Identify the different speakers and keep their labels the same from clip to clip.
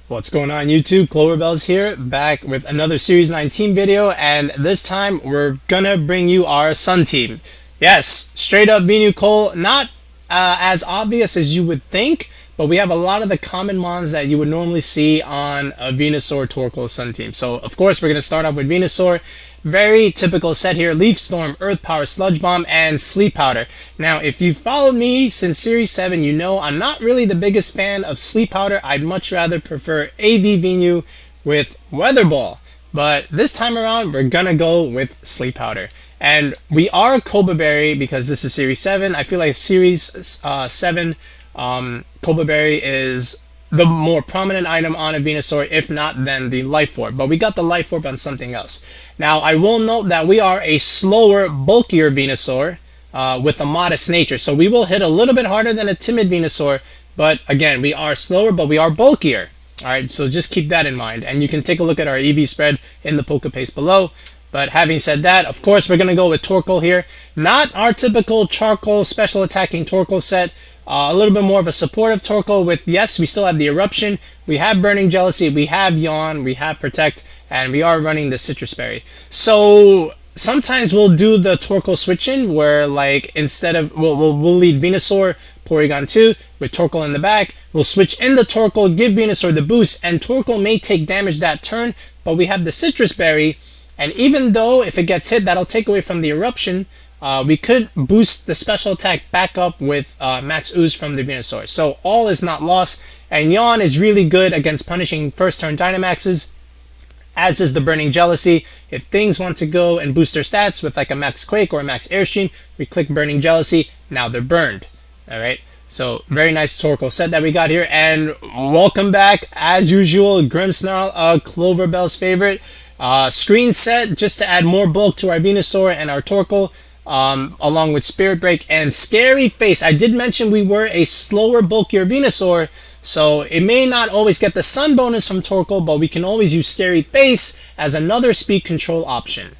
Speaker 1: What's going on YouTube? Cloverbell's here, back with another Series 19 video, and this time we're gonna bring you our Sun team. Yes, straight up Venusaur, not as obvious as you would think, but we have a lot of the common mons that you would normally see on a Venusaur Torkoal Sun team. So of course we're gonna start off with Venusaur. Very typical set here: Leaf Storm, Earth Power, Sludge Bomb, and Sleep Powder. Now, if you've followed me since Series 7, you know I'm not really the biggest fan of Sleep Powder. I'd much rather prefer AV Venu with Weather Ball. But this time around, we're gonna go with Sleep Powder. And we are Coba Berry because this is Series 7. I feel like Series 7, Coba Berry is the more prominent item on a Venusaur, if not then the Life Orb. But we got the Life Orb on something else. Now, I will note that we are a slower, bulkier Venusaur with a modest nature. So we will hit a little bit harder than a timid Venusaur. But again, we are slower, but we are bulkier. Alright, so just keep that in mind. And you can take a look at our EV spread in the Poke Paste below. But having said that, of course, we're going to go with Torkoal here. Not our typical charcoal special attacking Torkoal set. A little bit more of a supportive Torkoal with, yes, we still have the Eruption, we have Burning Jealousy, we have Yawn, we have Protect, and we are running the Citrus Berry. So sometimes we'll do the Torkoal switch-in where, like, instead of, we'll lead Venusaur, Porygon 2 with Torkoal in the back. We'll switch in the Torkoal, give Venusaur the boost, and Torkoal may take damage that turn, but we have the Citrus Berry. And even though if it gets hit, that'll take away from the Eruption, we could boost the special attack back up with Max Ooze from the Venusaur. So all is not lost. And Yawn is really good against punishing first turn Dynamaxes, as is the Burning Jealousy. If things want to go and boost their stats with like a Max Quake or a Max Airstream, we click Burning Jealousy. Now they're burned. Alright. So very nice Torkoal set that we got here. And welcome back, as usual, Grimmsnarl, Cloverbell's favorite. Screen set just to add more bulk to our Venusaur and our Torkoal, along with Spirit Break and Scary Face. I did mention we were a slower, bulkier Venusaur, so it may not always get the Sun bonus from Torkoal, but we can always use Scary Face as another speed control option.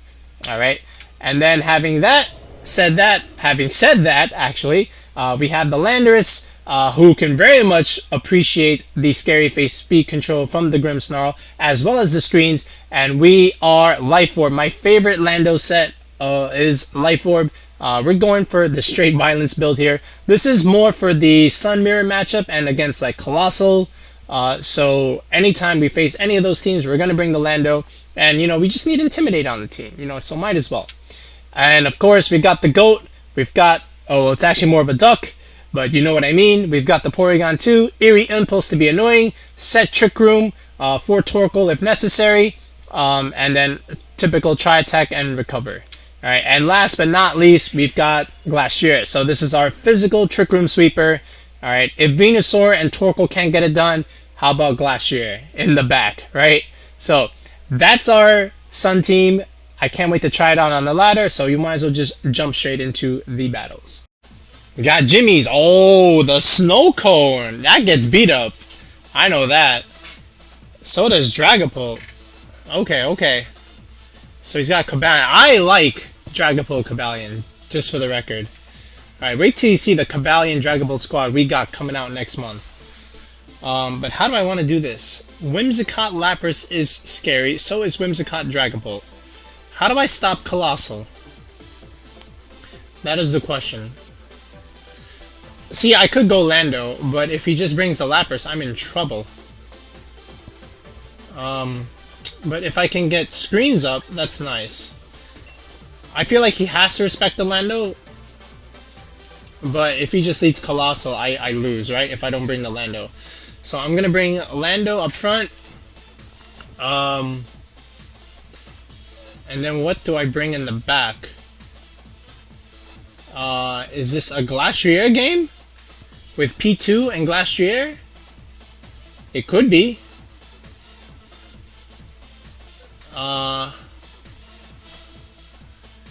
Speaker 1: Alright, and then having said that, actually, we have the Landorus, who can very much appreciate the Scary Face speed control from the Grimmsnarl, as well as the screens, and we are Life Orb. My favorite Lando set is Life Orb. We're going for the straight violence build here. This is more for the Sun Mirror matchup and against like Coalossal. So anytime we face any of those teams, we're going to bring the Lando, and you know, we just need Intimidate on the team, you know, so might as well. And of course, we got the goat. We've got, oh, it's actually more of a duck, but you know what I mean. We've got the Porygon 2, Eerie Impulse to be annoying, set Trick Room for Torkoal if necessary, and then typical Try Attack and Recover. Alright, and last but not least, we've got Glacier. So this is our physical Trick Room sweeper. Alright, if Venusaur and Torkoal can't get it done, how about Glacier in the back, right? So that's our Sun team. I can't wait to try it out on the ladder, so you might as well just jump straight into the battles. We got Jimmy's. Oh, the Snow Cone. That gets beat up. I know that. So does Dragapult. Okay. So he's got Cobalion. I like Dragapult Cobalion, just for the record. Alright, wait till you see the Cobalion Dragapult squad we got coming out next month. But how do I want to do this? Whimsicott Lapras is scary, so is Whimsicott Dragapult. How do I stop Coalossal? That is the question. See, I could go Lando, but if he just brings the Lapras, I'm in trouble. But if I can get screens up, that's nice. I feel like he has to respect the Lando, but if he just leads Coalossal, I lose, right? If I don't bring the Lando. So I'm gonna bring Lando up front. And then what do I bring in the back? Is this a Glacier game? With P2 and Glacier? It could be.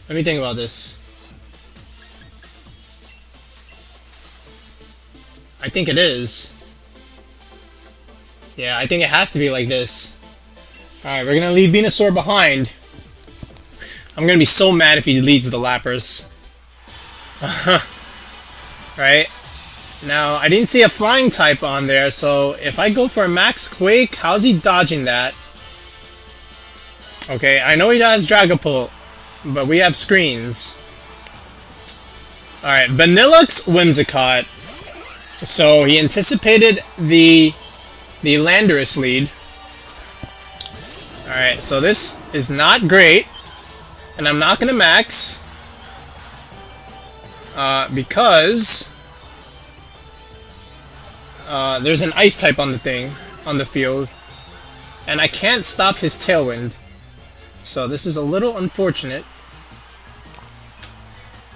Speaker 1: Let me think about this. I think it is. Yeah, I think it has to be like this. Alright, we're gonna leave Venusaur behind. I'm gonna be so mad if he leads the Lapras. Right? Now, I didn't see a flying type on there, so if I go for a max Quake, how's he dodging that? Okay, I know he has Dragapult, but we have screens. Alright, Vanilluxe Whimsicott. So he anticipated the Landorus lead. Alright, so this is not great. And I'm not going to max. Because there's an ice type on the thing, on the field. And I can't stop his Tailwind. So this is a little unfortunate.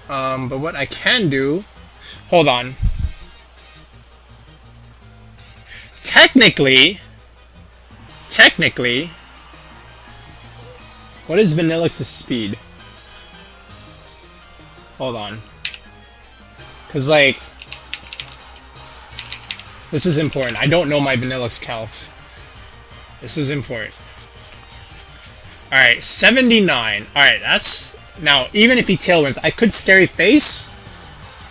Speaker 1: But what I can do... Hold on. Technically... What is Vanilluxe's speed? Hold on. Because, like... This is important. I don't know my Vanilluxe calcs. This is important. Alright, 79. Alright, that's... Now, even if he Tailwinds, I could Scary Face,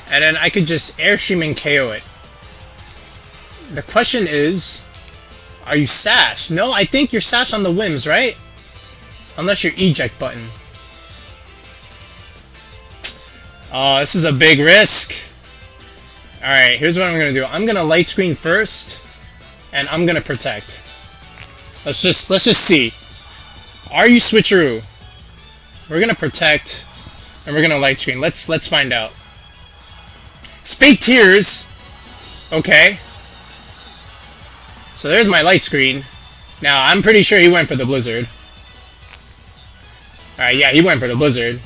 Speaker 1: and then I could just Airstream and KO it. The question is, are you Sash? No, I think you're Sash on the Whims, right? Unless you're Eject button. Oh, this is a big risk. Alright, here's what I'm going to do. I'm going to Light Screen first, and I'm going to Protect. Let's just see. Are you Switcheroo? We're gonna Protect, and we're gonna Light Screen. Let's find out. Fake Tears. Okay. So there's my Light Screen. Now I'm pretty sure he went for the Blizzard. All right, yeah, he went for the Blizzard.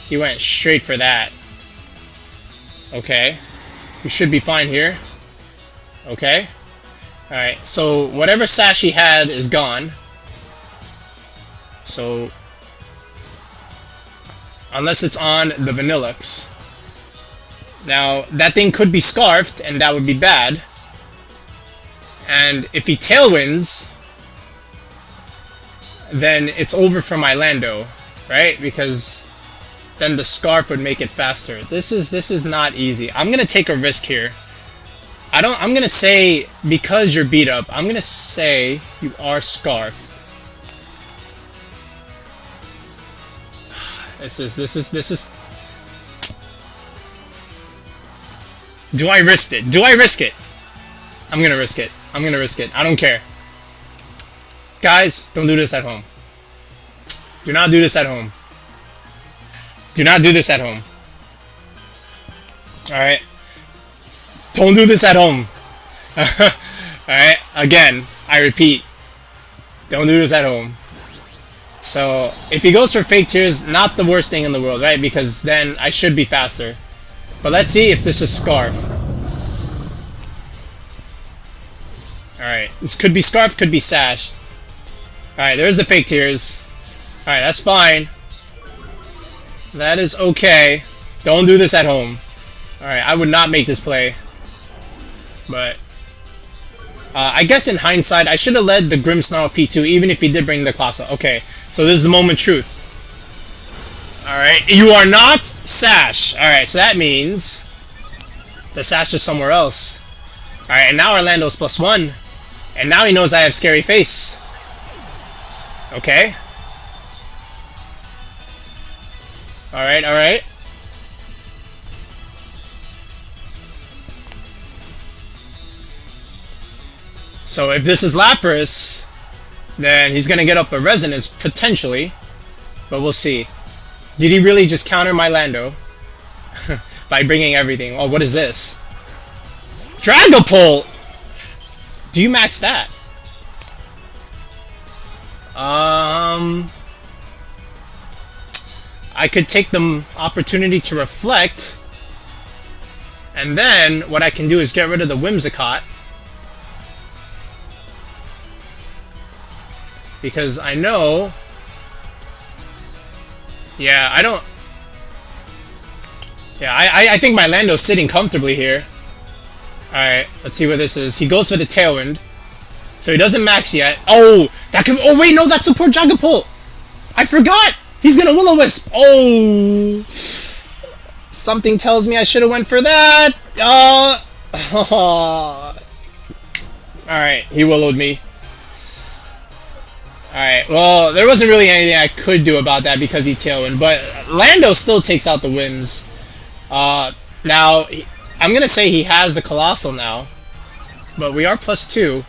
Speaker 1: He went straight for that. Okay. We should be fine here. Okay. All right. So whatever Sash he had is gone. So. Unless it's on the Vanilluxe. Now, that thing could be Scarfed, and that would be bad. And if he Tailwinds, then it's over for my Lando, right? Because then the Scarf would make it faster. This is not easy. I'm gonna take a risk here. I'm gonna say, because you're beat up, I'm gonna say you are Scarfed. This is... Do I risk it? Do I risk it? I'm gonna risk it. I'm gonna risk it. I don't care. Guys, don't do this at home. Do not do this at home. Do not do this at home. Alright? Don't do this at home. Alright? Again, I repeat. Don't do this at home. So, if he goes for Fake Tears, not the worst thing in the world, right? Because then I should be faster. But let's see if this is Scarf. Alright, this could be Scarf, could be Sash. Alright, there's the Fake Tears. Alright, that's fine. That is okay. Don't do this at home. Alright, I would not make this play. But... I guess in hindsight, I should have led the Grimmsnarl P2 even if he did bring the Coalossal. Okay, so this is the moment of truth. Alright, you are not Sash. Alright, so that means the Sash is somewhere else. Alright, and now Orlando's +1. And now he knows I have Scary Face. Okay. Alright, alright. So if this is Lapras, then he's gonna get up a Resonance, potentially. But we'll see. Did he really just counter my Lando? By bringing everything. Oh, what is this? Dragapult! Do you max that? I could take the opportunity to reflect. And then, what I can do is get rid of the Whimsicott. Because I know... Yeah, I don't... Yeah, I think my Lando's sitting comfortably here. Alright, let's see what this is. He goes for the Tailwind. So he doesn't max yet. Oh! That could... Oh, wait, no, that's support Dragapult! I forgot! He's gonna Will-O-Wisp! Oh! Something tells me I should have went for that! Alright, he willowed me. Alright, well, there wasn't really anything I could do about that because he Tailwind, but Lando still takes out the Whims. Now, I'm gonna say he has the Coalossal now, but we are +2.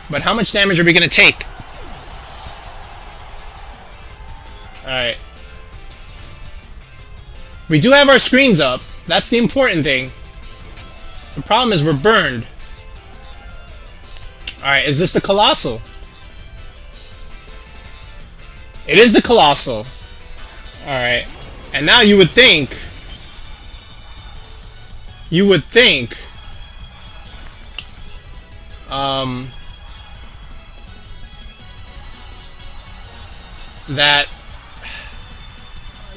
Speaker 1: But how much damage are we gonna take? Alright. We do have our screens up. That's the important thing. The problem is we're burned. Alright, is this the Coalossal? It is the Coalossal. Alright. And now you would think...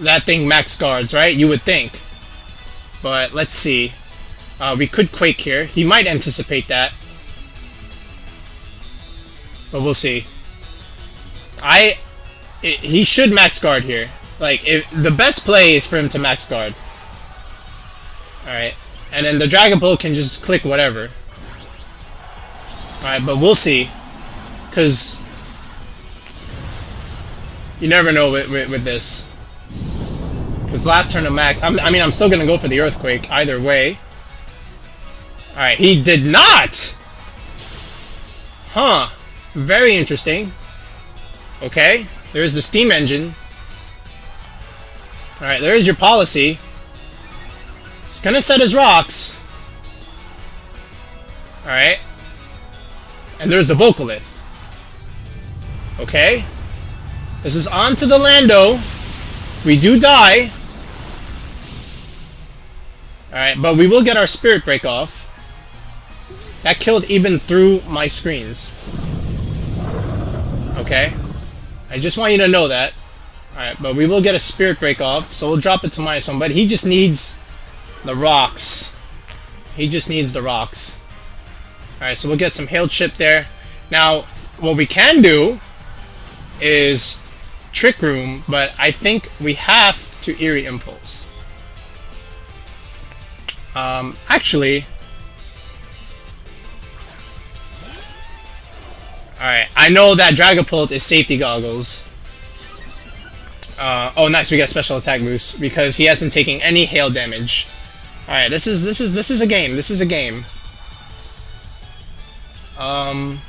Speaker 1: that thing max guards, right? You would think. But let's see. We could Quake here. He might anticipate that. But we'll see. He should max guard here. Like, the best play is for him to max guard. Alright. And then the Dragapult can just click whatever. Alright, but we'll see. Because you never know with this. Because last turn of max, I mean, I'm still going to go for the Earthquake either way. Alright, he did not! Huh. Very interesting. Okay, there's the Steam Engine. Alright, there's your policy. It's going to set his rocks. Alright. And there's the Vocalith. Okay. This is on to the Lando. We do die. Alright, but we will get our Spirit Break off. That killed even through my screens. Okay. I just want you to know that. Alright, but we will get a Spirit Break off, so we'll drop it to -1. But he just needs the rocks. He just needs the rocks. Alright, so we'll get some Hail Chip there. Now, what we can do is Trick Room, but I think we have to Eerie Impulse. Actually... Alright, I know that Dragapult is safety goggles. Oh nice, we got special attack boost because he hasn't taken any hail damage. Alright, this is a game. This is a game. Alright.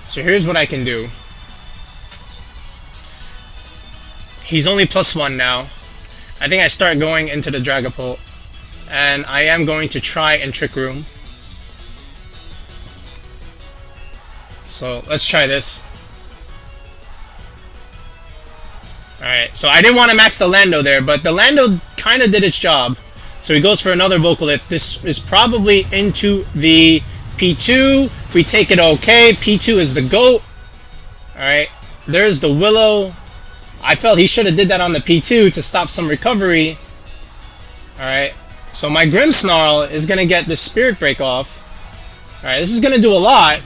Speaker 1: So here's what I can do. He's only +1 now. I think I start going into the Dragapult. And I am going to try and Trick Room. So let's try this. Alright, so I didn't want to max the Lando there, but the Lando kind of did its job. So he goes for another Vocalith. This is probably into the P2. We take it okay. P2 is the GOAT. Alright, there's the Willow. I felt he should have did that on the P2 to stop some recovery. Alright, so my Grimmsnarl is going to get the Spirit Break off. Alright, this is going to do a lot.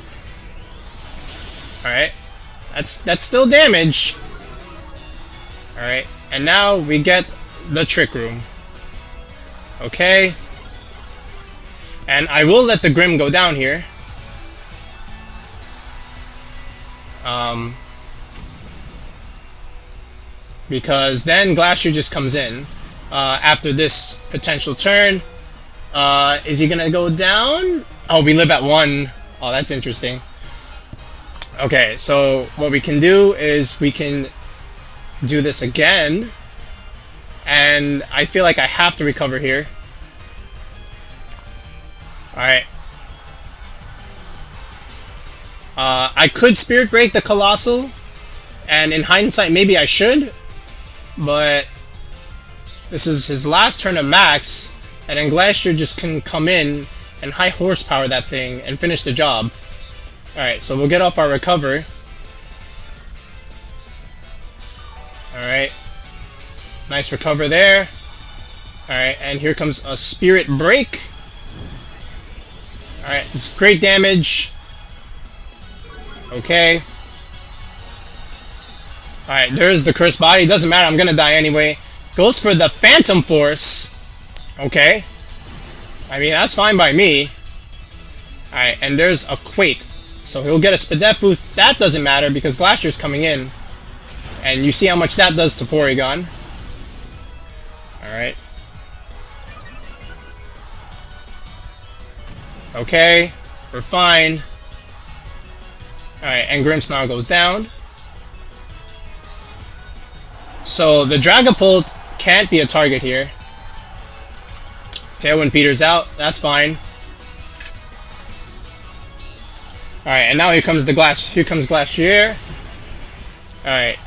Speaker 1: Alright, that's still damage. Alright, and now we get the Trick Room. Okay. And I will let the Grim go down here. Because then Glacier just comes in after this potential turn. Is he gonna go down? Oh, we live at 1. Oh, that's interesting. Okay, so what we can do is we can do this again. And I feel like I have to recover here. Alright. I could Spirit Break the Coalossal. And in hindsight, maybe I should. But this is his last turn of max. And then Glacier just can come in and high horsepower that thing and finish the job. Alright, so we'll get off our recover. Alright. Nice recover there. Alright, and here comes a Spirit Break. Alright, it's great damage. Okay. Alright, there's the Cursed Body. Doesn't matter, I'm gonna die anyway. Goes for the Phantom Force. Okay. I mean, that's fine by me. Alright, and there's a Quake. So he'll get a Spadef. That doesn't matter because Glashier's coming in. And you see how much that does to Porygon. Alright. Okay, we're fine. Alright, and Grimmsnarl goes down. So the Dragapult can't be a target here. Tailwind peters out, that's fine. Alright, and now here comes Glacier. Alright.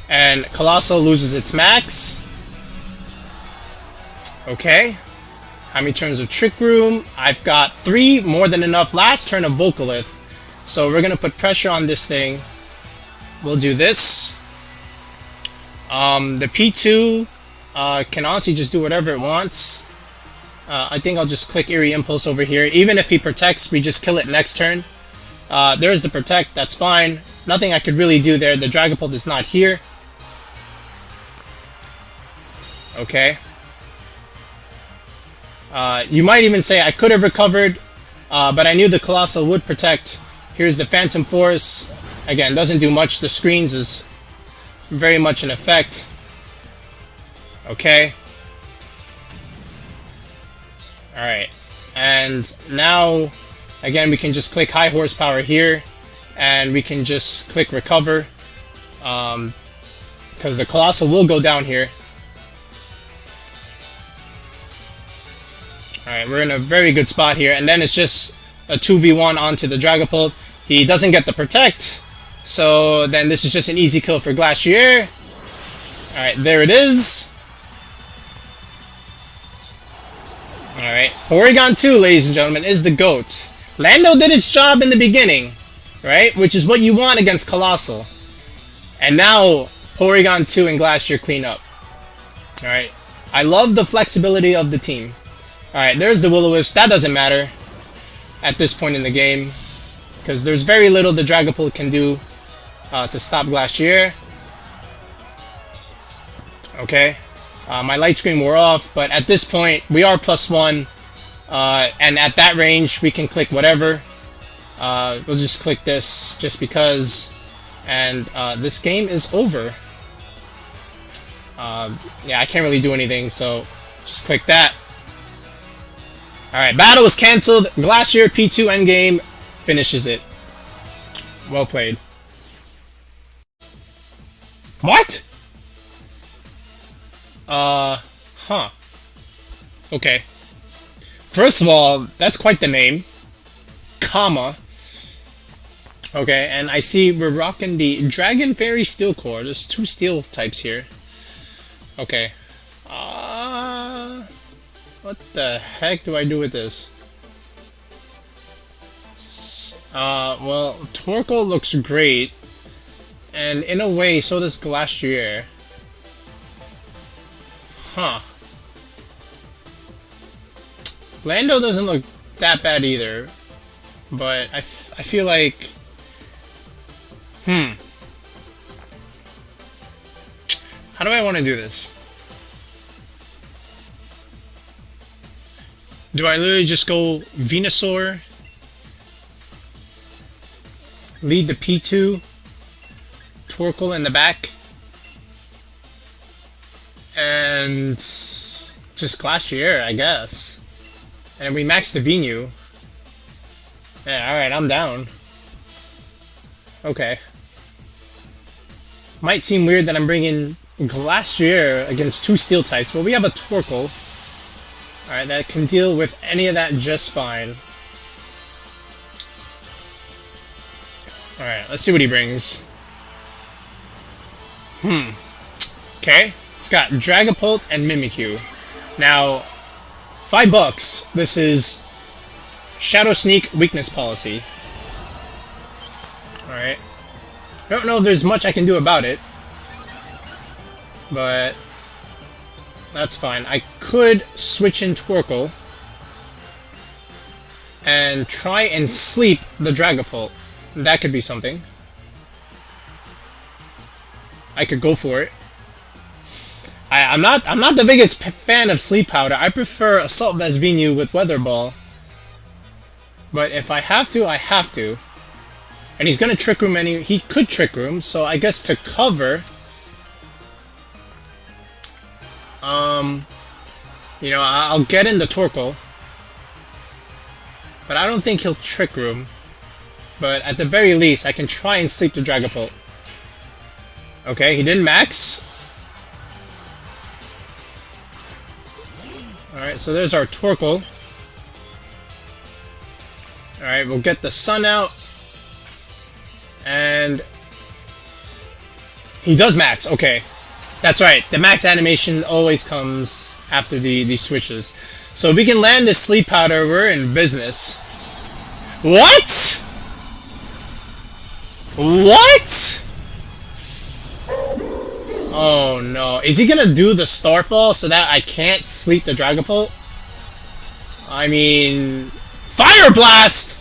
Speaker 1: And Coalossal loses its max. Okay. How many turns of Trick Room? I've got 3, more than enough. Last turn of Vocalith. So we're gonna put pressure on this thing. We'll do this. The P2 can honestly just do whatever it wants. I think I'll just click Eerie Impulse over here. Even if he protects, we just kill it next turn. There's the Protect, that's fine. Nothing I could really do there. The Dragapult is not here. Okay. You might even say I could have recovered, but I knew the Coalossal would protect. Here's the Phantom Force. Again, doesn't do much. The screens is very much in effect. Okay. Alright. And now, again, we can just click High Horsepower here, and we can just click Recover, because the Coalossal will go down here. Alright, we're in a very good spot here, and then it's just a 2v1 onto the Dragapult. He doesn't get the Protect, so then this is just an easy kill for Glacier. Alright, there it is. Alright, Porygon 2, ladies and gentlemen, is the GOAT. Lando did its job in the beginning, right? Which is what you want against Coalossal. And now, Porygon 2 and Glacier clean up. Alright, I love the flexibility of the team. Alright, there's the Will-O-Wisps. That doesn't matter at this point in the game, because there's very little the Dragapult can do to stop Glacier. Okay, my light screen wore off, but at this point, we are +1, and at that range, we can click whatever. We'll just click this, just because, and this game is over. Yeah, I can't really do anything, so just click that. Alright, battle was cancelled. Glacier P2 endgame finishes it. Well played. What? Huh. Okay. First of all, that's quite the name. Comma. Okay, and I see we're rocking the Dragon Fairy Steel Core. There's 2 steel types here. Okay. What the heck do I do with this? Well, Torkoal looks great. And in a way, so does Glacier. Huh. Lando doesn't look that bad either. But I feel like... How do I want to do this? Do I literally just go Venusaur? Lead the P2? Torkoal in the back? And just Glacier, I guess. And we max the Venu. Yeah, alright, I'm down. Okay. Might seem weird that I'm bringing Glacier against 2 steel types, but we have a Torkoal. Alright, that can deal with any of that just fine. Alright, let's see what he brings. Okay, it's got Dragapult and Mimikyu. Now, $5. This is Shadow Sneak Weakness Policy. Alright. I don't know if there's much I can do about it. But that's fine. I could switch in Torkoal and try and sleep the Dragapult. That could be something. I could go for it. I'm not the biggest fan of Sleep Powder. I prefer Assault Vest Venu with Weather Ball. But if I have to, I have to. And he's gonna Trick Room he could Trick Room, so I guess to cover, you know, I'll get in the Torkoal. But I don't think he'll Trick Room. But at the very least, I can try and sleep the Dragapult. Okay, he didn't max. Alright, so there's our Torkoal. Alright, we'll get the Sun out. And he does max, okay. That's right, the max animation always comes after the switches. So if we can land this Sleep Powder, we're in business. What? What? Oh no. Is he gonna do the Starfall so that I can't sleep the Dragapult? I mean... Fire Blast!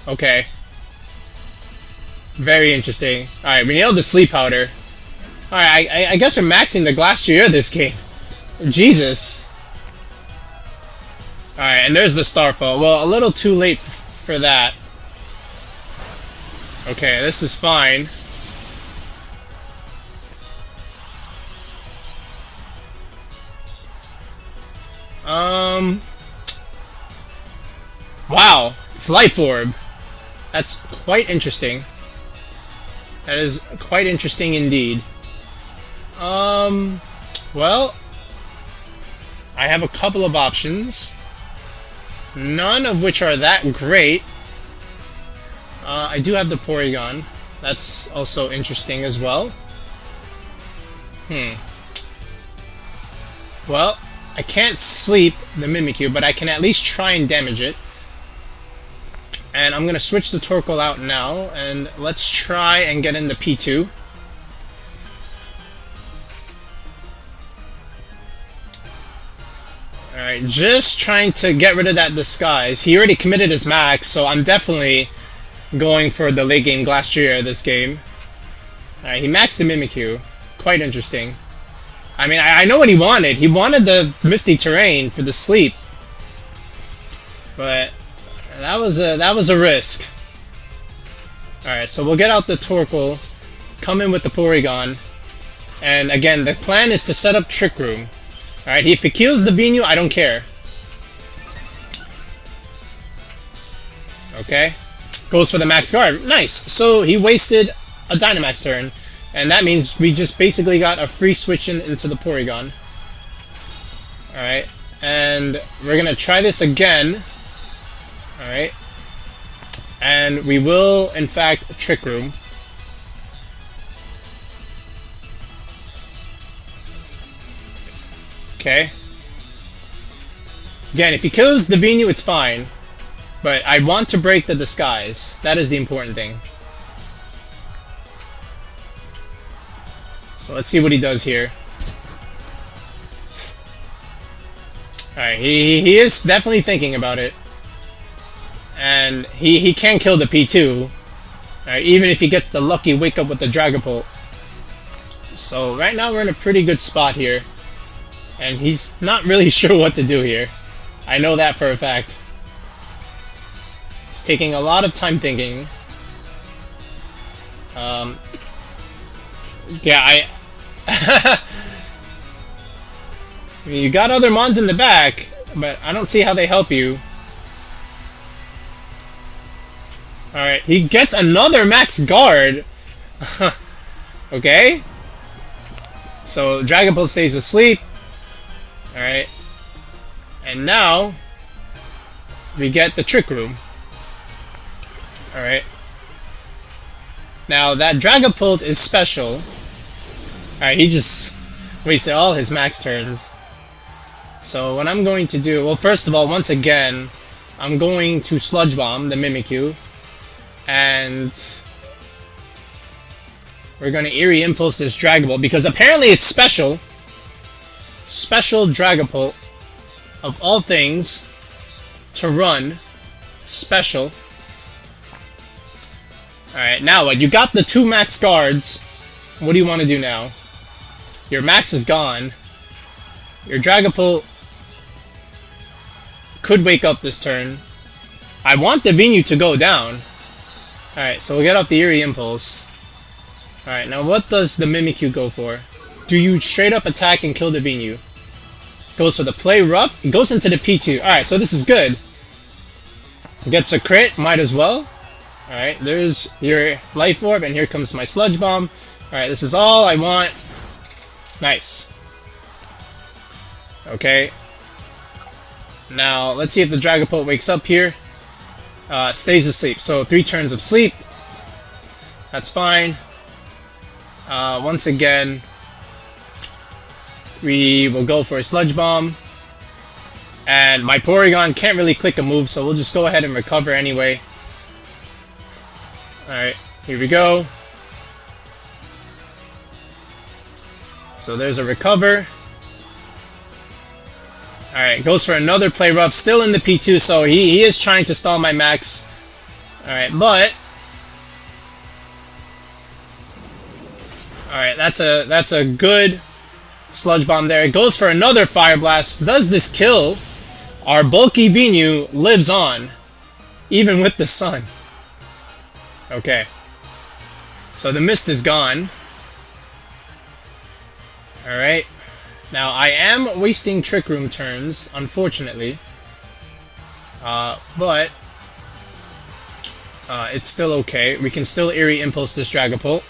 Speaker 1: Okay. Very interesting. Alright, we nailed the Sleep Powder. Alright, I guess we're maxing the Glacier this game. Jesus. Alright, and there's the Starfall. Well, a little too late for that. Okay, this is fine. Wow, it's Life Orb. That's quite interesting. That is quite interesting indeed. Well, I have a couple of options. None of which are that great. I do have the Porygon. That's also interesting as well. Well, I can't sleep the Mimikyu, but I can at least try and damage it. And I'm going to switch the Torkoal out now, and let's try and get in the P2. Alright, just trying to get rid of that Disguise. He already committed his max, so I'm definitely going for the late game Glacier this game. Alright, he maxed the Mimikyu. Quite interesting. I mean, I know what he wanted. He wanted the Misty Terrain for the sleep. But that was a risk. Alright, so we'll get out the Torkoal, come in with the Porygon, and again, the plan is to set up Trick Room. Alright, if he kills the Venu, I don't care. Okay. Goes for the Max Guard. Nice! So he wasted a Dynamax turn, and that means we just basically got a free switch into the Porygon. Alright, and we're gonna try this again. Alright. And we will, in fact, Trick Room. Okay. Again, if he kills the Venu, it's fine. But I want to break the Disguise. That is the important thing. So let's see what he does here. Alright, he is definitely thinking about it. And he can kill the P2. Alright, even if he gets the lucky wake up with the Dragapult. So right now we're in a pretty good spot here. And he's not really sure what to do here. I know that for a fact. He's taking a lot of time thinking. Yeah, I mean, you got other mons in the back, but I don't see how they help you. Alright, he gets another Max Guard. Okay. So, Dragapult stays asleep. Alright. And now, we get the Trick Room. Alright. Now, that Dragapult is special. Alright, he just wasted all his max turns. So, what I'm going to do... Well, first of all, once again, I'm going to Sludge Bomb the Mimikyu. And we're going to Eerie Impulse this Dragapult, because apparently it's special. Special Dragapult, of all things, to run. It's special. Alright, now what? You got the 2 max guards. What do you want to do now? Your max is gone. Your Dragapult could wake up this turn. I want the Venu to go down. Alright, so we'll get off the Eerie Impulse. Alright, now what does the Mimikyu go for? Do you straight up attack and kill the Venu? Goes for the Play Rough. It goes into the P2. Alright, so this is good. Gets a crit, might as well. Alright, there's your Life Orb, and here comes my Sludge Bomb. Alright, this is all I want. Nice. Okay. Now, let's see if the Dragapult wakes up here. Stays asleep. So, 3 turns of sleep. That's fine. Once again, we will go for a Sludge Bomb. And my Porygon can't really click a move, so we'll just go ahead and recover anyway. Alright, here we go. So there's a recover. Alright, goes for another Play Rough, still in the P2, so he is trying to stall my max. Alright, but... Alright, that's a good Sludge Bomb there. It goes for another Fire Blast. Does this kill? Our bulky Venu lives on, even with the sun. Okay. So the mist is gone. Alright. Now, I am wasting Trick Room turns, unfortunately. But it's still okay. We can still Eerie Impulse this Dragapult.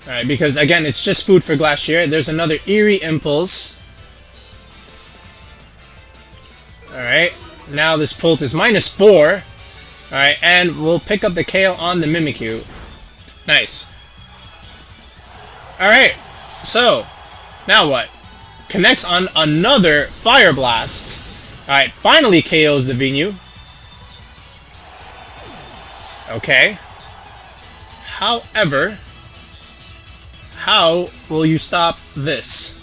Speaker 1: Alright, because again, it's just food for Glacier. There's another Eerie Impulse. Alright, now this Pult is -4. Alright, and we'll pick up the KO on the Mimikyu. Nice. Alright, so, now what? Connects on another Fire Blast. Alright, finally KOs the Venu. Okay. However, how will you stop this?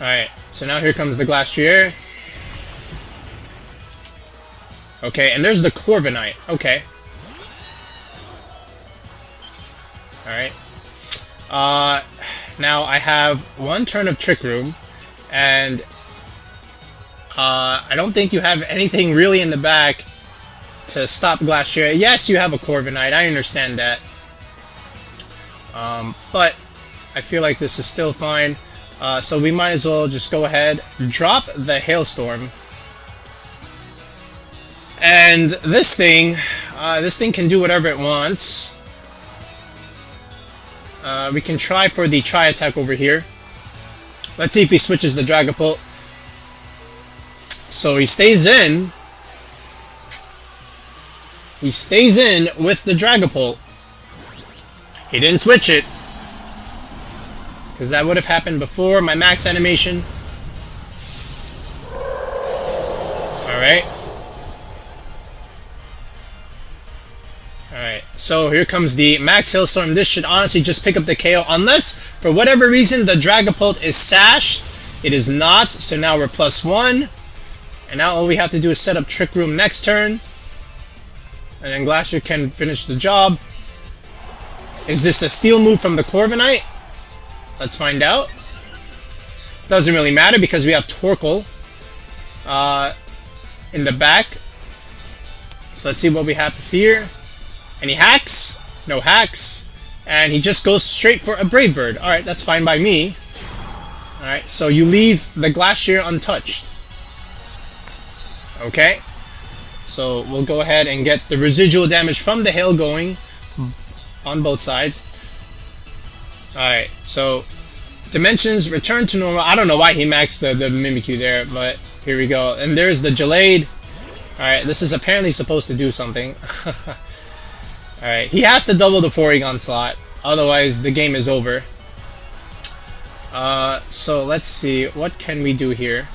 Speaker 1: Alright, so now here comes the Glastrier. Okay, and there's the Corviknight. Okay. Alright. Now I have 1 turn of Trick Room, and I don't think you have anything really in the back to stop Glastrier. Yes, you have a Corviknight, I understand that. But I feel like this is still fine. So we might as well just go ahead, drop the Hailstorm. And this thing can do whatever it wants. We can try for the Tri-Attack over here. Let's see if he switches the Dragapult. So he stays in. He stays in with the Dragapult. He didn't switch it, because that would have happened before my max animation. Alright. Alright, so here comes the Max Hailstorm. This should honestly just pick up the KO, unless, for whatever reason, the Dragapult is sashed. It is not, so now we're +1. And now all we have to do is set up Trick Room next turn. And then Glacier can finish the job. Is this a steal move from the Corviknight? Let's find out. Doesn't really matter because we have Torkoal in the back. So let's see what we have here. Any hacks? No hacks. And he just goes straight for a Brave Bird. Alright, that's fine by me. Alright, so you leave the Glacier untouched. Okay. So we'll go ahead and get the residual damage from the hail going on both sides. Alright, so dimensions return to normal. I don't know why he maxed the Mimikyu there, but here we go. And there's the Jolteon. Alright, this is apparently supposed to do something. Alright, he has to double the Porygon slot, otherwise the game is over. So let's see, what can we do here?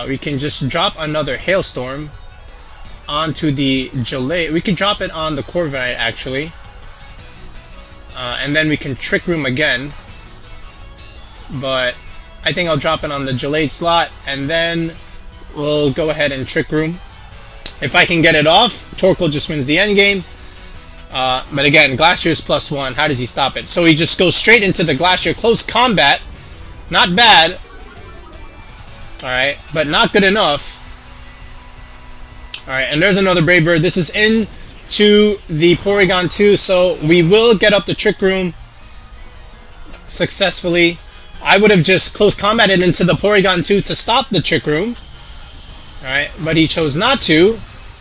Speaker 1: We can just drop another Hailstorm onto the Jolteon. We could drop it on the Corviknight, actually. And then we can Trick Room again. but I think I'll drop it on the Jolteon slot, and then we'll go ahead and Trick Room. If I can get it off, Torkoal just wins the end game. But again, Glacier's +1. How does he stop it? So he just goes straight into the Glacier. Close combat. Not bad. Alright, but not good enough. Alright, and there's another Brave Bird. This is into the Porygon 2, so we will get up the Trick Room successfully. I would have just close combated into the Porygon 2 to stop the Trick Room. Alright, but he chose not to.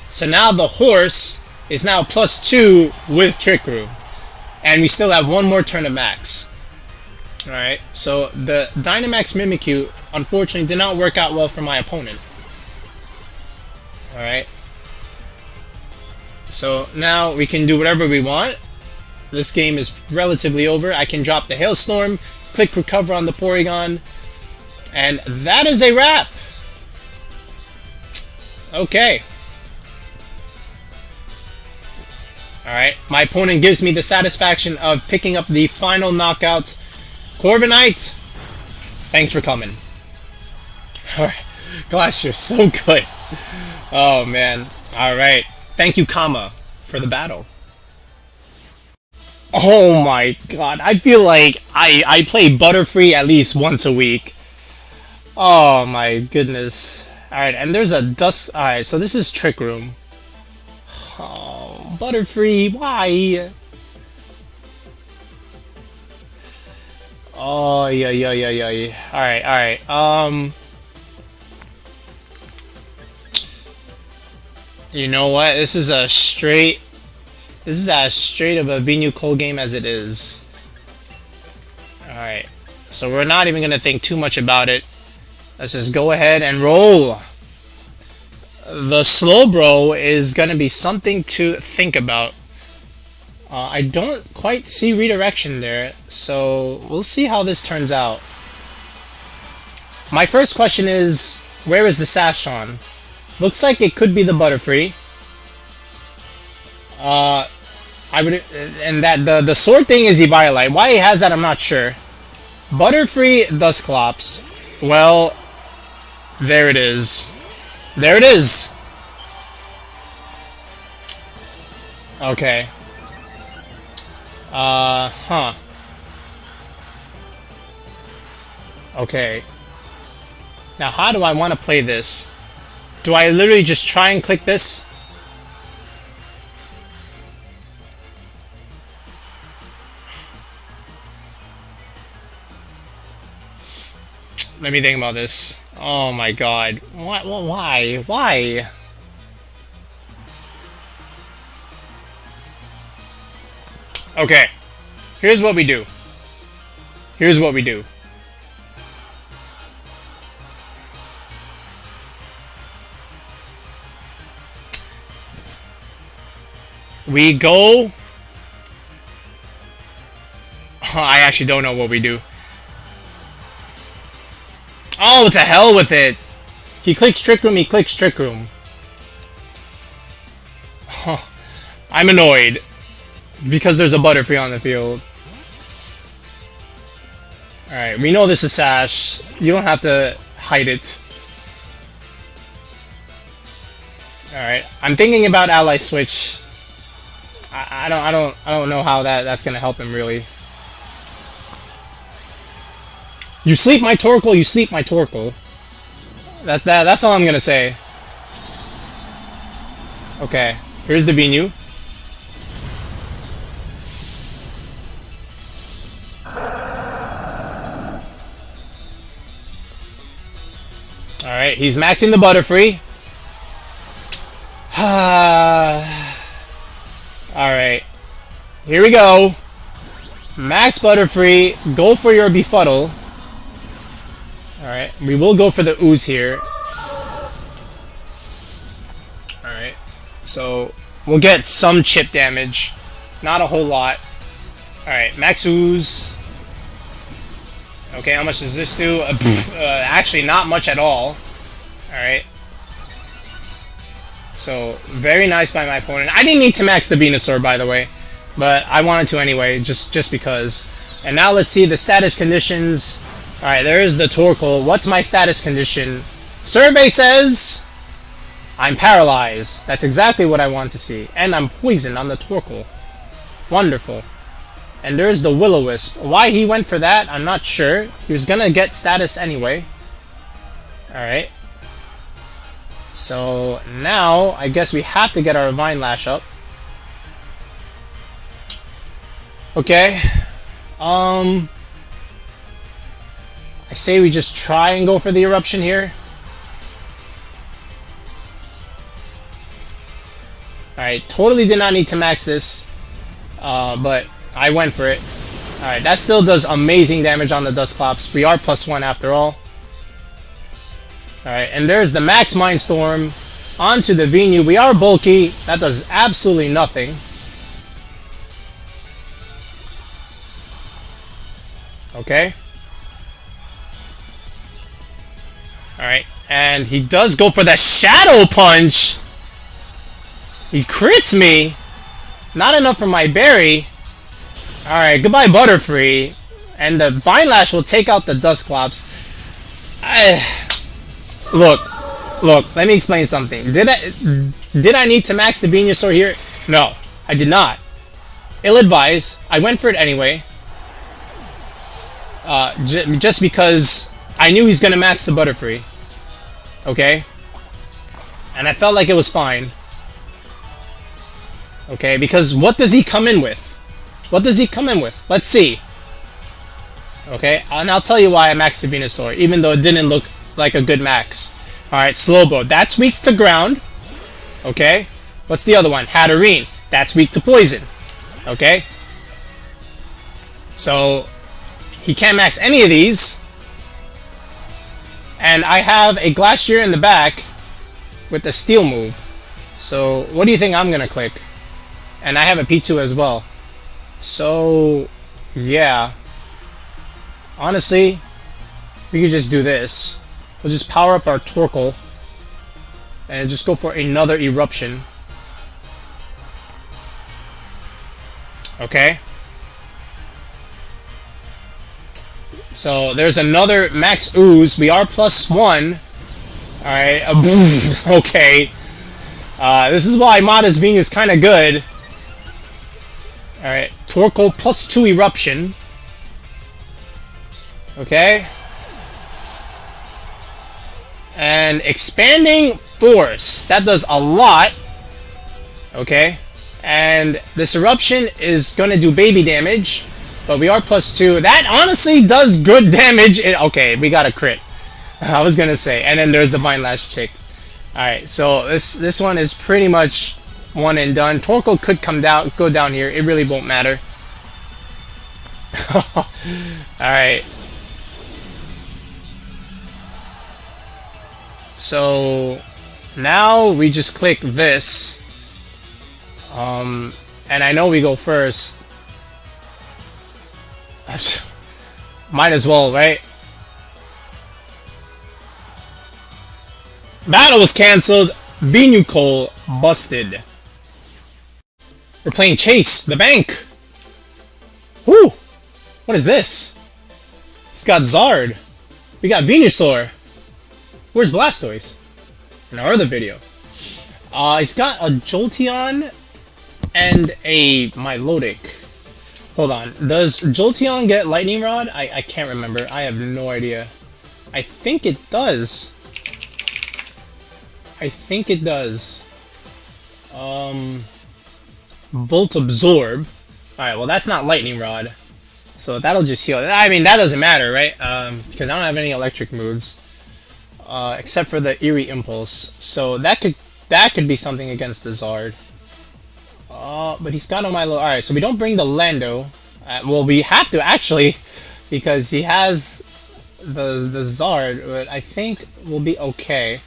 Speaker 1: So now the horse is now +2 with Trick Room. And we still have one more turn of max. Alright, so the Dynamax Mimikyu unfortunately did not work out well for my opponent. Alright. So now we can do whatever we want. This game is relatively over. I can drop the Hailstorm, click recover on the Porygon, and that is a wrap. Okay. Alright, my opponent gives me the satisfaction of picking up the final knockout. Corviknight, thanks for coming. Alright, gosh, you're so good. Oh man. Alright, thank you, Kama, for the battle. Oh my god, I feel like I play Butterfree at least once a week. Oh my goodness. Alright, and there's a Dusk. Alright, so this is Trick Room. Oh, Butterfree, why? Oh, yeah. Alright. You know what? This is as straight of a Venusaur game as it is. Alright. So we're not even gonna think too much about it. Let's just go ahead and roll. The SlowBro is gonna be something to think about. I don't quite see redirection there, so we'll see how this turns out. My first question is, where is the sash on? Looks like it could be the Butterfree. And that the sword thing is Eviolite. Why he has that, I'm not sure. Butterfree, Dusclops. Well, there it is. There it is. Okay. Huh. Okay. Now, how do I want to play this? Do I literally just try and click this? Let me think about this. Oh my god. Why? Why? Okay. Here's what we do. Here's what we do. We go... I actually don't know what we do. Oh, to hell with it. He clicks Trick Room, he clicks Trick Room. I'm annoyed. Because there's a Butterfree on the field. Alright, we know this is Sash. You don't have to hide it. Alright, I'm thinking about Ally Switch. I don't know how that's gonna help him really. You sleep my Torkoal, you sleep my Torkoal. That's all I'm gonna say. Okay, here's the Venu. Alright, he's maxing the Butterfree. Alright, here we go. Max Butterfree, go for your Befuddle. Alright, we will go for the Ooze here. Alright, so we'll get some chip damage. Not a whole lot. Alright, Max Ooze. Okay, how much does this do? Actually, not much at all. Alright. So, very nice by my opponent. I didn't need to max the Venusaur, by the way. But I wanted to anyway, just because. And now let's see the status conditions Alright, there is the Torkoal. What's my status condition? Survey says I'm paralyzed. That's exactly what I want to see. And I'm poisoned on the Torkoal. Wonderful. And there's the Will-O-Wisp. Why he went for that, I'm not sure. He was gonna get status anyway. Alright. So now, I guess we have to get our Vinelash up. Okay. I say we just try and go for the eruption here. Alright, totally did not need to max this. But I went for it. Alright, that still does amazing damage on the Dusclops. We are +1 after all. Alright, and there's the Max Mindstorm onto the Venu. We are bulky. That does absolutely nothing. Okay. Alright, and he does go for the Shadow Punch! He crits me! Not enough for my berry. Alright, goodbye Butterfree. And the Vinelash will take out the Dusclops. Look, let me explain something. Did I need to max the Venusaur here? No, I did not. Ill-advised. I went for it anyway. Just because I knew he's gonna max the Butterfree. Okay? And I felt like it was fine. Okay, because what does he come in with? What does he come in with? Let's see. Okay, and I'll tell you why I maxed the Venusaur, even though it didn't look like a good max. Alright, SlowBro. That's weak to ground. Okay. What's the other one? Hatterene. That's weak to poison. Okay. So, he can't max any of these. And I have a Glacier in the back with the Steel move. So, what do you think I'm going to click? And I have a P2 as well. So, yeah. Honestly, we could just do this. We'll just power up our Torkoal. And just go for another Eruption. Okay. So, there's another Max Ooze. We are +1. Alright. Okay. This is why Mata's Venu is kind of good. Alright, Torkoal +2 Eruption. Okay. And Expanding Force. That does a lot. Okay. And this Eruption is going to do baby damage. But we are +2. That honestly does good damage. Okay, we got a crit. I was going to say. And then there's the Vinelash chick. Alright, so this one is pretty much one and done. Torkoal could go down here. It really won't matter. Alright. So now we just click this. And I know we go first. Might as well, right? Battle was cancelled. Venusaur busted. We're playing Chase, the bank. Whoo! What is this? It's got Zard. We got Venusaur. Where's Blastoise? In our other video. He's got a Jolteon and a Milotic. Hold on. Does Jolteon get Lightning Rod? I can't remember. I have no idea. I think it does. I think it does. Volt Absorb. Alright, well that's not Lightning Rod. So that'll just heal. I mean, that doesn't matter, right? Because I don't have any electric moves. Except for the Eerie Impulse. So that could be something against the Zard. But he's got a Milo. Alright, so we don't bring the Lando. Well, we have to actually. Because he has the Zard. But I think we'll be okay.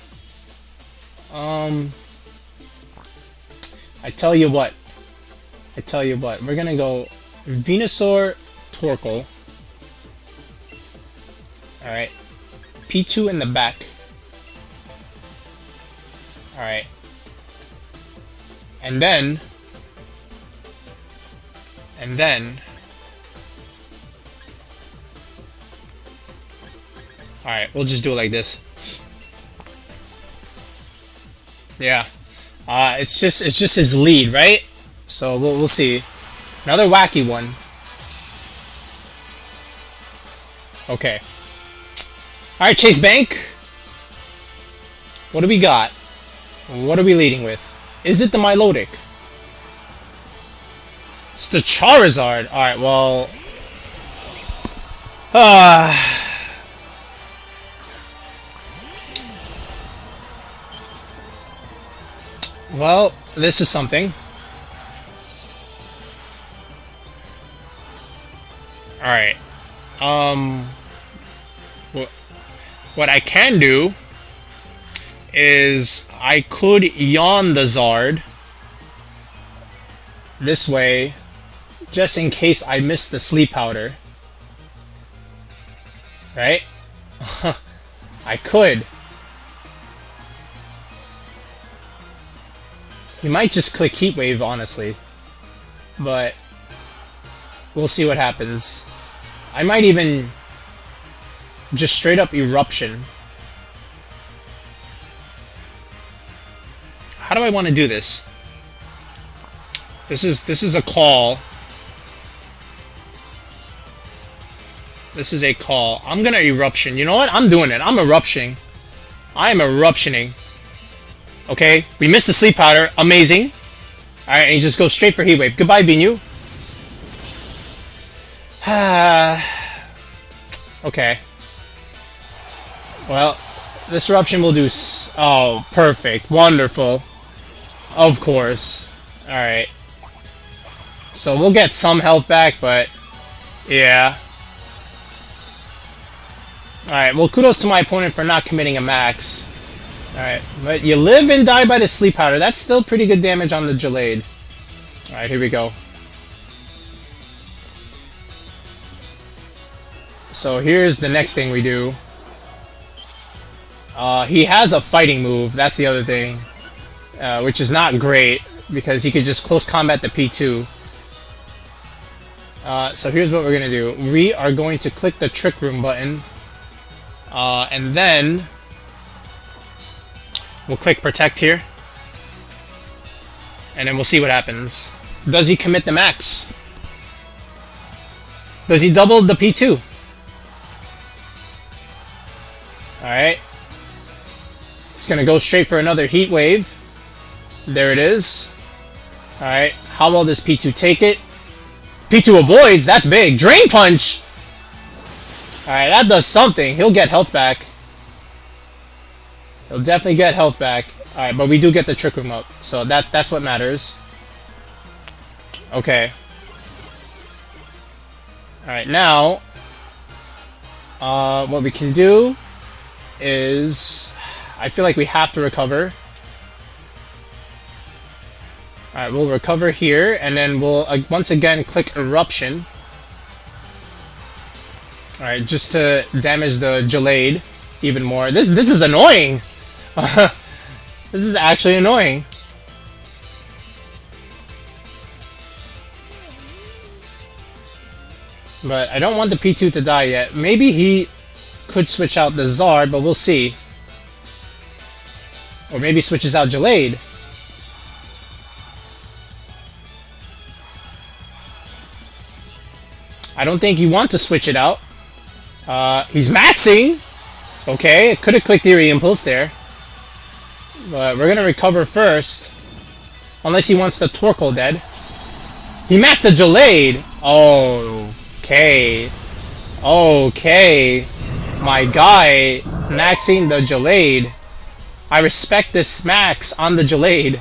Speaker 1: I tell you what. We're gonna go Venusaur Torkoal. Alright. P2 in the back. Alright. And then Alright, we'll just do it like this. Yeah. It's just his lead, right? So we'll see. Another wacky one. Okay. Alright, Chase Bank. What do we got? What are we leading with? Is it the Milotic? It's the Charizard. Alright, well... Well, this is something. Alright. What I can do is I could yawn the Zard this way, just in case I miss the sleep powder. Right? I could. He might just click Heat Wave, honestly. But we'll see what happens. I might even just straight up Eruption. How do I want to do this? This is a call. This is a call. I'm gonna Eruption. You know what? I'm doing it. I'm Eruptioning. I am Eruptioning. Okay, we missed the sleep powder. Amazing. Alright, and he just goes straight for Heat Wave. Goodbye, Venu. Okay. Well, this Eruption will do... Oh, perfect. Wonderful. Of course. Alright. So we'll get some health back, but... Yeah. Alright, well, kudos to my opponent for not committing a max. Alright, but you live and die by the sleep powder. That's still pretty good damage on the Jolteon. Alright, here we go. So here's the next thing we do. He has a fighting move, that's the other thing. Which is not great, because he could just close combat the P2. So here's what we're going to do. We are going to click the Trick Room button. And then... we'll click Protect here. And then we'll see what happens. Does he commit the max? Does he double the P2? Alright. He's gonna go straight for another Heat Wave. There it is. Alright. How well does P2 take it? P2 avoids. That's big. Drain Punch! Alright, that does something. He'll get health back. He'll definitely get health back. Alright, but we do get the Trick Room up. So that's what matters. Okay. Alright, now... what we can do is... I feel like we have to recover. Alright, we'll recover here, and then we'll once again click Eruption. Alright, just to damage the Jolteon even more. This is annoying! This is actually annoying. But I don't want the P2 to die yet. Maybe he could switch out the Zard, but we'll see. Or maybe switches out Jolteon. I don't think you want to switch it out. He's maxing! Okay, it could have clicked Eerie Impulse there. But we're gonna recover first. Unless he wants the Torkoal dead. He maxed the Jolteon! Okay. Okay. My guy maxing the Jolteon. I respect this max on the Jolteon.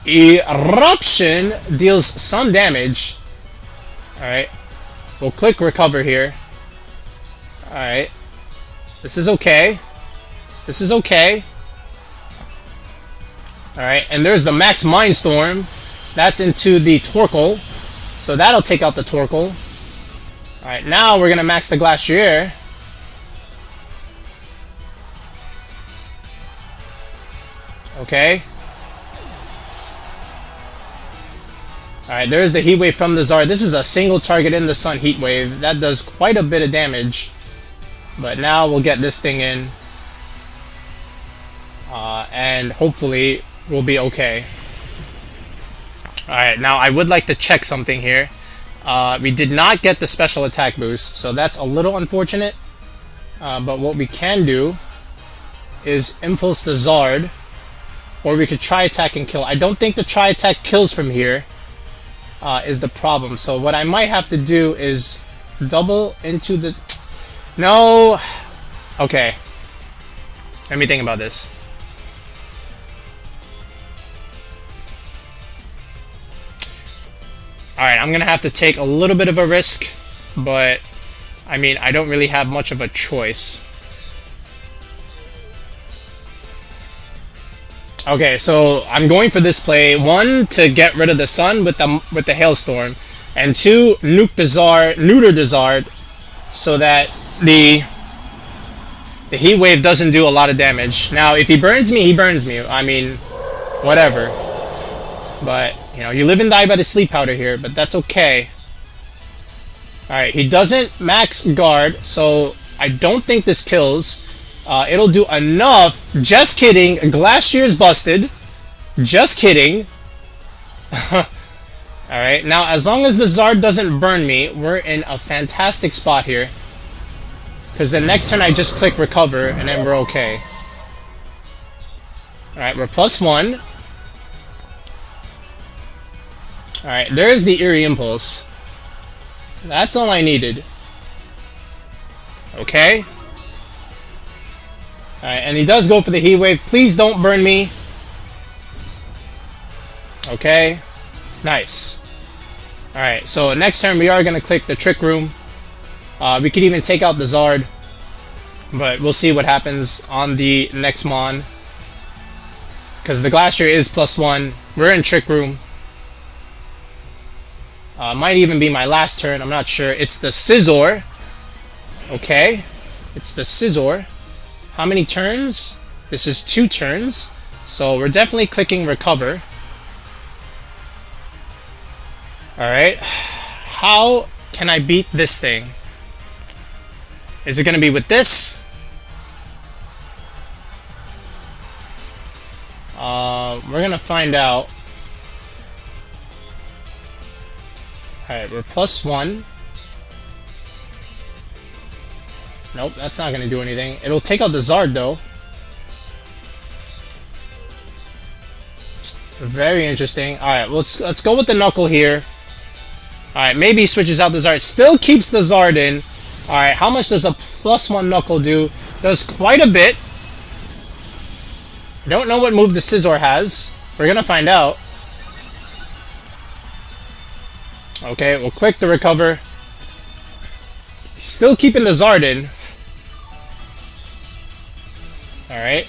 Speaker 1: Eruption deals some damage. Alright. We'll click recover here. Alright. This is okay. This is okay. Alright, and there's the Max Mindstorm. That's into the Torkoal. So that'll take out the Torkoal. Alright, now we're gonna max the Glacier. Okay. Alright, there's the Heat Wave from the Zard. This is a single target in the Sun Heat Wave. That does quite a bit of damage. But now we'll get this thing in. And hopefully we'll be okay. Alright, now I would like to check something here. We did not get the special attack boost, so that's a little unfortunate. But what we can do is impulse the Zard, or we could try attack and kill. I don't think the try attack kills from here is the problem. So what I might have to do is double into the... No! Okay. Let me think about this. Alright, I'm gonna have to take a little bit of a risk, but I mean, I don't really have much of a choice. Okay, so I'm going for this play. 1, to get rid of the sun with the hailstorm, and 2, nuke the Zard, neuter the Zard, so that the heat wave doesn't do a lot of damage. Now, if he burns me, he burns me. I mean, whatever. But you know, you live and die by the sleep powder here, but that's okay. Alright, he doesn't max guard, so I don't think this kills. It'll do enough. Just kidding. Glashier's busted. Just kidding. Alright, now as long as the Zard doesn't burn me, we're in a fantastic spot here. Because the next turn I just click recover, and then we're okay. Alright, we're +1. Alright, there's the Eerie Impulse. That's all I needed. Okay. Alright, and he does go for the Heat Wave. Please don't burn me. Okay. Nice. Alright, so next turn we are going to click the Trick Room. We could even take out the Zard. But we'll see what happens on the next Mon. Because the Glacier is +1. We're in Trick Room. Might even be my last turn, I'm not sure. It's the Scizor. Okay. It's the Scizor. How many turns? This is 2 turns. So we're definitely clicking recover. Alright. How can I beat this thing? Is it going to be with this? We're going to find out. Alright, we're +1. Nope, that's not going to do anything. It'll take out the Zard, though. Very interesting. Alright, let's go with the Knuckle here. Alright, maybe he switches out the Zard. Still keeps the Zard in. Alright, how much does a +1 Knuckle do? Does quite a bit. I don't know what move the Scizor has. We're going to find out. Okay, we'll click the recover. Still keeping the Zard in. Alright.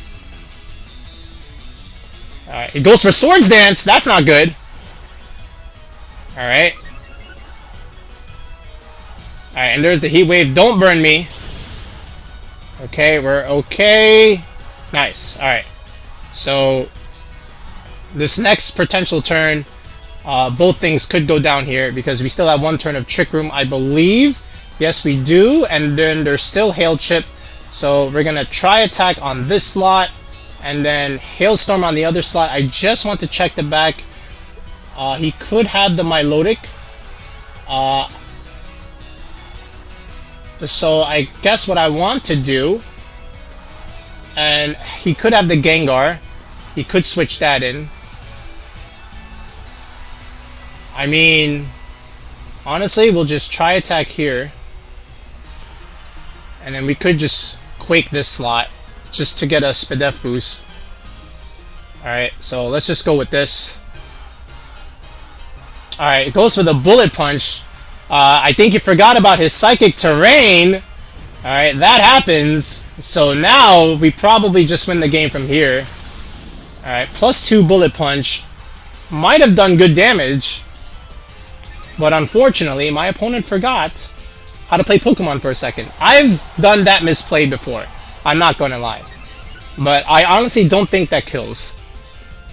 Speaker 1: Alright, he goes for Swords Dance. That's not good. Alright. Alright, and there's the Heat Wave. Don't burn me. Okay, we're okay. Nice. Alright. So, this next potential turn, both things could go down here because we still have 1 turn of Trick Room, I believe. Yes, we do. And then there's still Hail Chip. So, we're going to try attack on this slot. And then Hailstorm on the other slot. I just want to check the back. He could have the Milotic. So I guess what I want to do, and he could have the Gengar. He could switch that in. I mean, honestly, we'll just try attack here. And then we could just Quake this slot just to get a Spadef boost. Alright, so let's just go with this. Alright, it goes for the Bullet Punch. I think he forgot about his Psychic Terrain. Alright, that happens. So now we probably just win the game from here. Alright, +2 Bullet Punch. Might have done good damage. But unfortunately, my opponent forgot how to play Pokemon for a second. I've done that misplay before. I'm not going to lie. But I honestly don't think that kills.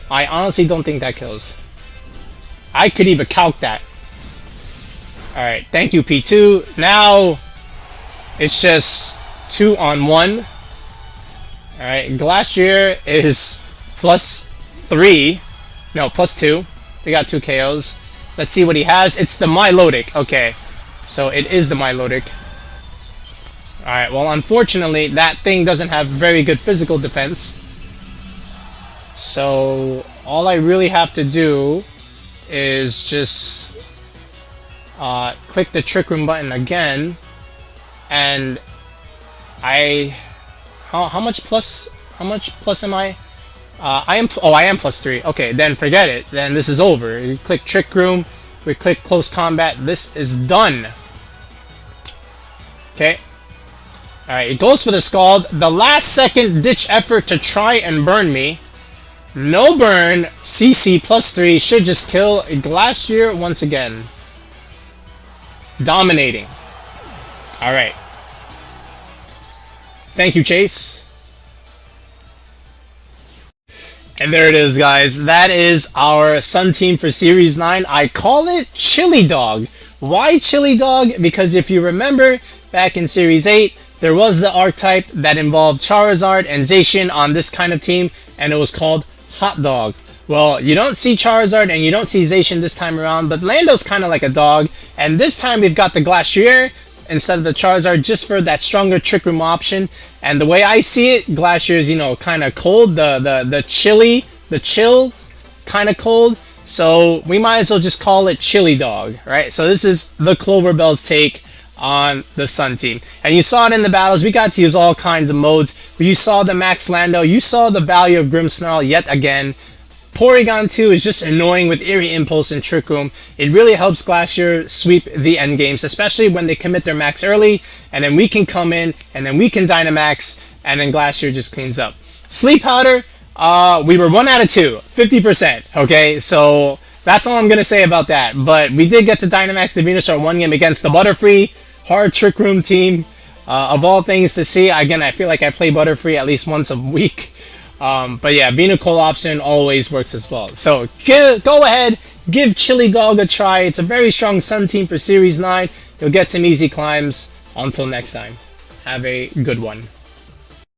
Speaker 1: I honestly don't think that kills. I could even calc that. Alright, thank you, P2. Now, it's just 2 on 1. Alright, Glacier is +3. No, +2. We got 2 KOs. Let's see what he has. It's the Milotic. Okay, so it is the Milotic. Alright, well, unfortunately, that thing doesn't have very good physical defense. So, all I really have to do is just click the Trick Room button again. And how much plus am I? I am +3. Okay, then forget it. Then this is over. You click Trick Room, we click Close Combat. This is done. Okay. Alright, it goes for the Scald. The last second ditch effort to try and burn me. No burn. CC +3 should just kill Glacier once again. Dominating. Alright. Thank you, Chase. And there it is, guys. That is our Sun team for Series 9. I call it Chili Dog. Why Chili Dog? Because if you remember, back in Series 8, there was the archetype that involved Charizard and Zacian on this kind of team, and it was called Hot Dog. Well, you don't see Charizard and you don't see Zacian this time around, but Lando's kind of like a dog, and this time we've got the Glacier instead of the Charizard, just for that stronger Trick Room option. And the way I see it, Glacier is, you know, kind of cold, the chill kind of cold. So we might as well just call it Chili Dog, right? So this is the Cloverbell's take on the Sun team. And you saw it in the battles. We got to use all kinds of modes. You saw the Max Lando. You saw the value of Grimmsnarl yet again. Porygon 2 is just annoying with Eerie Impulse and Trick Room. It really helps Glacier sweep the end games, especially when they commit their max early, and then we can come in, and then we can Dynamax, and then Glacier just cleans up. Sleep Powder, we were 1 out of 2, 50%, okay? So that's all I'm going to say about that. But we did get to Dynamax the Venusaur one game against the Butterfree, hard Trick Room team. Of all things to see, again, I feel like I play Butterfree at least once a week. But yeah, Venusaur option always works as well. So go ahead, give Chili Dog a try. It's a very strong Sun team for Series 9. You'll get some easy climbs. Until next time, have a good one.